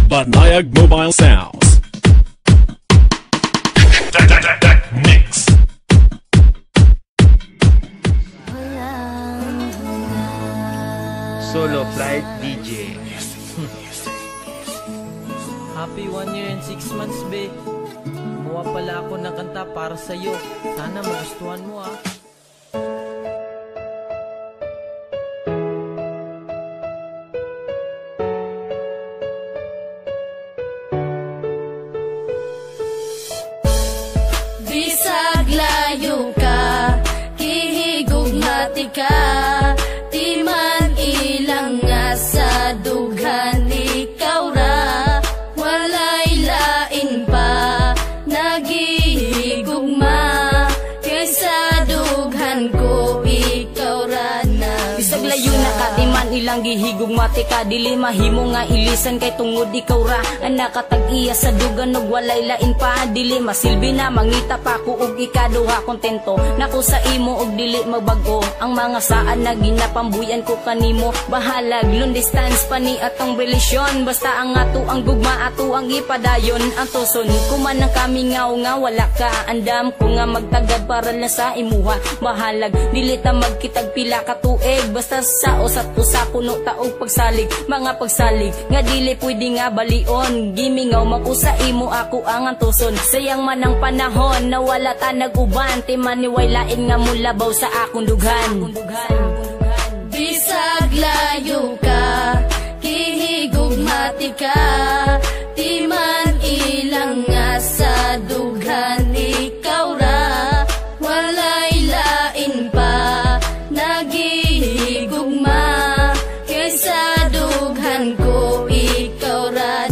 Banayag Mobile Sounds. Mix. Solo Flight DJ. Happy 1 year and 6 months, be. Gumawa pala ako ng kanta para sa'yo. Sana magustuhan mo, ah. Bisag layo ka, kihigugmati ka, di man ilang nga sa dughan ikaw ra, walay lain pa, nagihigugma, kaysa dughan ko ikaw ra na. Bisag layo na ka, di man ilang gihigugmati ka, dili mahimo nga ilisan kay tungod ikaw ra, anak katag-iya sa dugan ug walay lain pa, dili masilbi na mangita pa ko ug ikaduha kontento nako sa imo ug dili magbago ang mga saan na ginapambuyan ko kanimo, bahalag long distance pa ni atong relasyon, basta ang ato ang gugma ato ang ipadayon, ang tuson kuman ang kami nga wala ka, andam ko nga magtagad para lang sa imuha, bahalag dili ta magkitag pila ka tuig, basta sa usat usa kuno taog pagsalig, mga pagsalig nga dili pwede nga balion, gimingaw makusa imo ako ang antuson, sayang man ang panahon na wala ta nag-uban, timan ni way lain nga mulabaw sa akong dughan. Bisag layo ka, kihigugmati ka, di man ilang nga sa dughan ikaw ra, walay lain pa, nagihigugma, kaysa dughan ko ikaw ra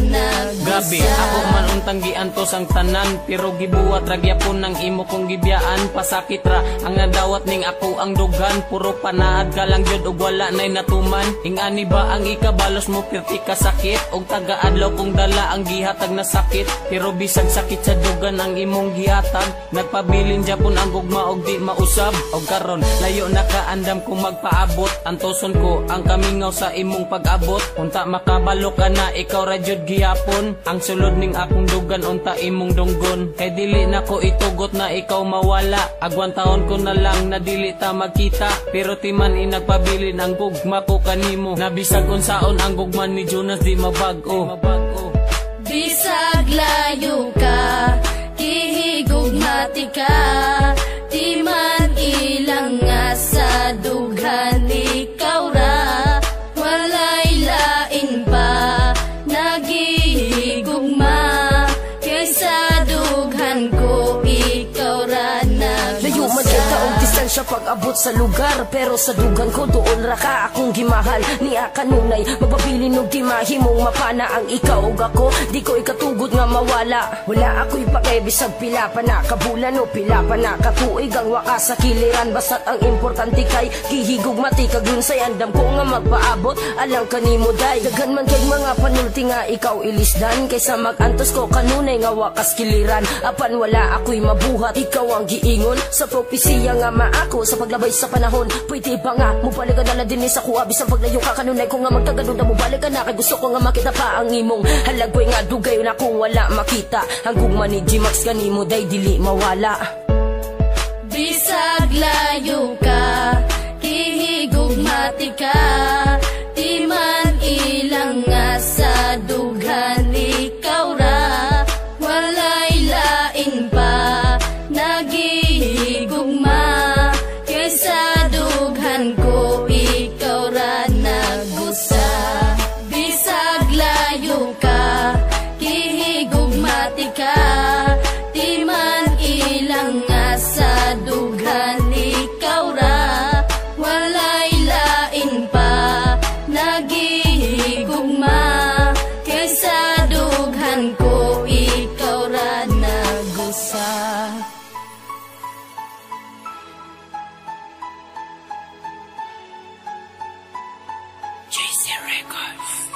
Grabe, ako man untanggian to sang tanan, pero gibuwat ragyapon ng imo kong gibiyaan, pasakit ra ang nadawat ning ako ang dugan, puro panaad ka lang jud ug wala nay natuman, ingani ba ang ikabalos mo pirti ka sakit, ug tagaadlaw kong dala ang gihatag na sakit, pero bisag sakit sa dugan ang imong gihatag, nagpabilin japon ang gugma og di mausab, og karon layo na kaandam kung magpaabot, antoson ko ang kamingaw sa imong pag-abot, unta makabalo ka na ikaw ra jud gihapon, ang sulod ning akong dugan unta imong dunggon, kay dili na ko itugot na ikaw mawala, agwan taon ko na lang na dili ta magkita, pero timan inagpabilin ang gugma ko kanimo, nabisag unsaon ang gugma ni Jonas di mabago. Bisag layo ka, kihigugmati ka, di man ilang nga sa dughan ikaw ra, walay lain pa, nagihigugma, kaysa dughan ko ikaw ra na. Layo man kay taong distansya pag-abot sa lugar, pero sa dugan ko doon ra ka akong gimahal, niya kanunay magpabilin og di mahimong mapana ang ikaw ug ako, di ko ikatugod nga mawala, wala ako'y pakebisag pila pa na kabulan o pila pa na katuig ang wakas sa kiliran, basta't ang importante kay kihigugmati kag say andam ko nga magpaabot, alang kanimo day, daghan man kay mga panulti nga ikaw ilisdan, kaysa magantos ko kanunay nga wakas kiliran, apan wala ako'y mabuhat, ikaw ang giingon sa propesiya nga maako, sa paglabay sa panahon, pwede ba nga mubalik ka na lang din sa kuha, bisang paglayo ka kanunay ko nga magtagadon na mubalik ka na, kay gusto ko nga makita pa ang imong halagway nga dugay na kung wala makita, ang gugma ni G-Max kanimo day dili mawala. Bisag layo ka, kihigugmati ka, di man ilang nga sa dughan ikaw ra, walay lain pa, nagihigugma, kaysa dughan ko ikaw ra nagusa. Bisag layo ka, kihigugmati ka, di man ilang nga sa dughan ikaw ra, walay lain pa, nagihigugma, kaysa dughan ko ikaw ra nagusa. JC Records.